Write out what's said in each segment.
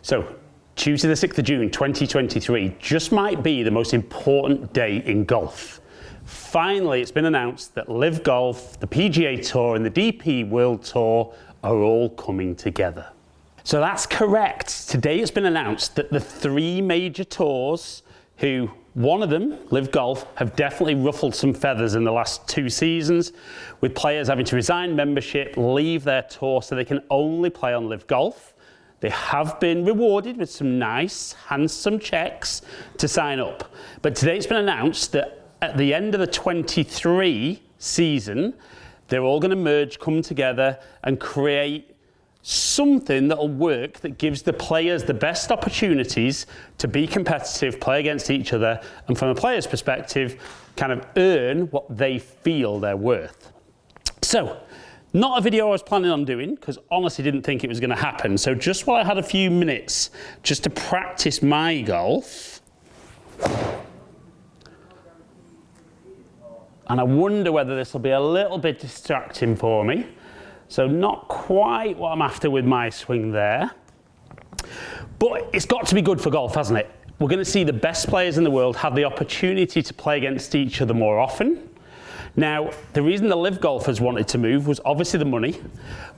So, Tuesday the 6th of June 2023 just might be the most important day in golf. Finally, it's been announced that LIV Golf, the PGA Tour and the DP World Tour are all coming together. So that's correct. Today it's been announced that the three major tours, who one of them, LIV Golf, have definitely ruffled some feathers in the last 2 seasons, with players having to resign membership, leave their tour so they can only play on LIV Golf. They have been rewarded with some nice, handsome checks to sign up. But today it's been announced that at the end of the 23 season, they're all going to merge, come together and create something that'll work that gives the players the best opportunities to be competitive, play against each other, and from a player's perspective, kind of earn what they feel they're worth. So, not a video I was planning on doing, because honestly didn't think it was going to happen. So just while I had a few minutes just to practice my golf, and I wonder whether this will be a little bit distracting for me. So not quite what I'm after with my swing there. But it's got to be good for golf, hasn't it? We're going to see the best players in the world have the opportunity to play against each other more often. Now, the reason the LIV golfers wanted to move was obviously the money,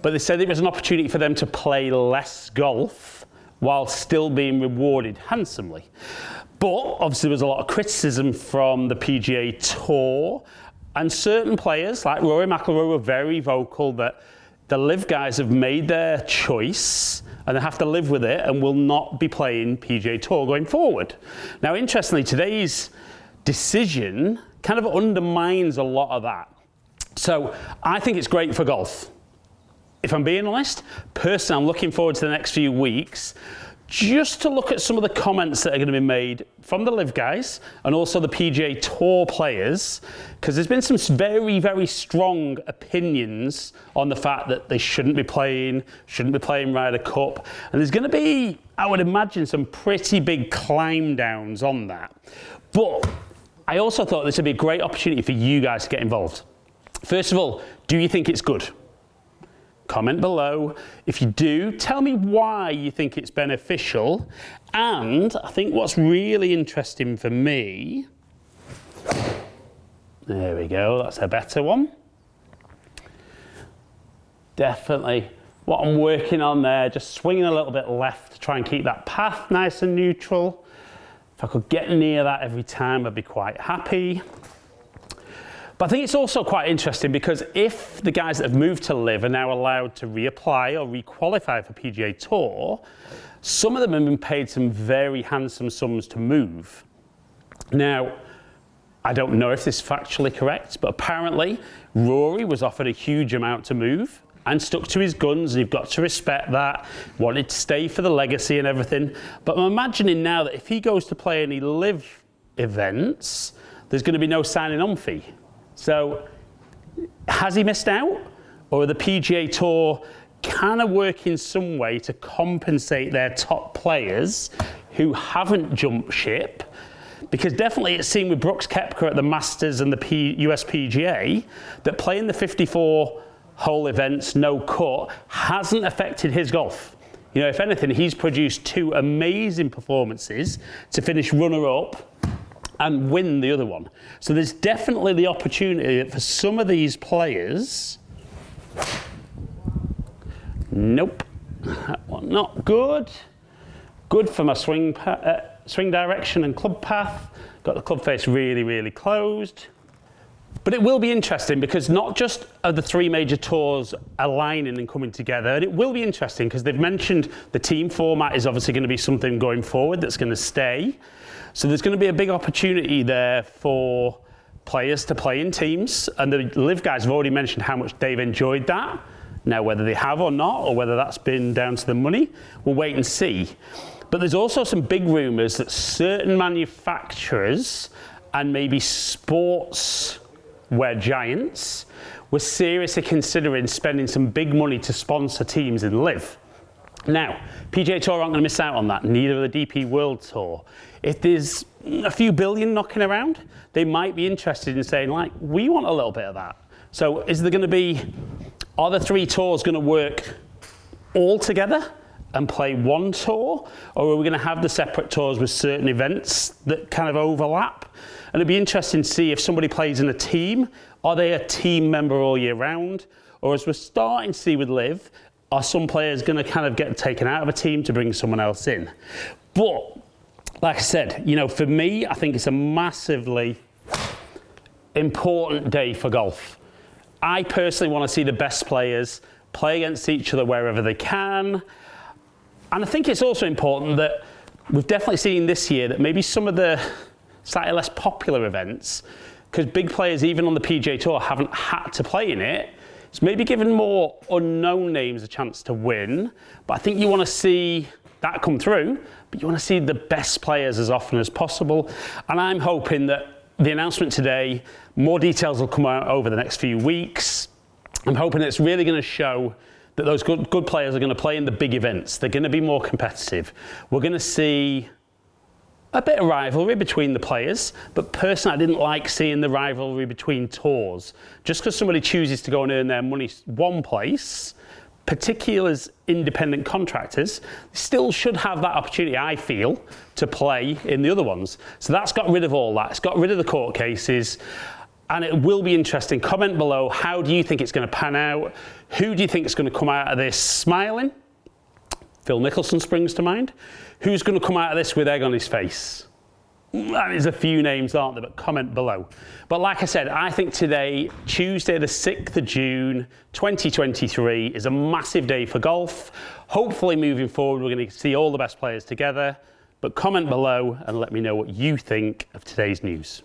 but they said it was an opportunity for them to play less golf while still being rewarded handsomely. But obviously there was a lot of criticism from the PGA Tour, and certain players like Rory were very vocal that the LIV guys have made their choice and they have to live with it and will not be playing PGA Tour going forward. Now, interestingly, today's decision kind of undermines a lot of that. So I think it's great for golf. If I'm being honest, personally, I'm looking forward to the next few weeks just to look at some of the comments that are going to be made from the LIV guys and also the PGA Tour players, because there's been some very, very strong opinions on the fact that they shouldn't be playing Ryder Cup. And there's going to be, I would imagine, some pretty big climb downs on that. But I also thought this would be a great opportunity for you guys to get involved. First of all, do you think it's good? Comment below. If you do, tell me why you think it's beneficial. And I think what's really interesting for me, there we go, that's a better one. Definitely what I'm working on there, just swinging a little bit left to try and keep that path nice and neutral. If I could get near that every time, I'd be quite happy. But I think it's also quite interesting because if the guys that have moved to LIV are now allowed to reapply or requalify for PGA Tour, some of them have been paid some very handsome sums to move. Now, I don't know if this is factually correct, but apparently Rory was offered a huge amount to move and stuck to his guns, and you've got to respect that, wanted to stay for the legacy and everything. But I'm imagining now that if he goes to play any LIV events, there's going to be no signing on fee. So, has he missed out? Or are the PGA Tour kind of working some way to compensate their top players who haven't jumped ship? Because definitely it's seen with Brooks Koepka at the Masters and the US PGA that playing the 54-hole events, no cut, hasn't affected his golf. You know, if anything, he's produced 2 amazing performances to finish runner-up and win the other one. So there's definitely the opportunity for some of these players. Nope, that one not good. Good for my swing direction and club path. Got the club face really, really closed. But it will be interesting because not just are the 3 major tours aligning and coming together, and it will be interesting because they've mentioned the team format is obviously going to be something going forward that's going to stay. So there's going to be a big opportunity there for players to play in teams, and the LIV guys have already mentioned how much they've enjoyed that. Now, whether they have or not, or whether that's been down to the money, we'll wait and see. But there's also some big rumours that certain manufacturers and maybe sportswear giants were seriously considering spending some big money to sponsor teams in LIV. Now, PGA Tour aren't going to miss out on that, neither are the DP World Tour. If there's a few billion knocking around, they might be interested in saying, like, we want a little bit of that. So is there going to be, are the 3 tours going to work all together and play one tour, or are we going to have the separate tours with certain events that kind of overlap? And it'd be interesting to see if somebody plays in a team, are they a team member all year round? Or as we're starting to see with LIV, are some players going to kind of get taken out of a team to bring someone else in? But like I said, you know, for me, I think it's a massively important day for golf. I personally want to see the best players play against each other wherever they can. And I think it's also important that we've definitely seen this year that maybe some of the slightly less popular events, because big players even on the PGA Tour haven't had to play in it, it's maybe given more unknown names a chance to win. But I think you want to see that come through, but you want to see the best players as often as possible. And I'm hoping that the announcement today, more details will come out over the next few weeks. I'm hoping it's really going to show that those good players are going to play in the big events. They're going to be more competitive. We're going to see a bit of rivalry between the players, but personally I didn't like seeing the rivalry between tours. Just because somebody chooses to go and earn their money one place, particularly as independent contractors, still should have that opportunity, I feel, to play in the other ones. So that's got rid of all that. It's got rid of the court cases. And it will be interesting. Comment below, how do you think it's going to pan out? Who do you think is going to come out of this smiling? Phil Mickelson springs to mind. Who's going to come out of this with egg on his face? There's a few names, aren't there? But comment below. But like I said, I think today, Tuesday the 6th of June, 2023, is a massive day for golf. Hopefully moving forward, we're going to see all the best players together. But comment below and let me know what you think of today's news.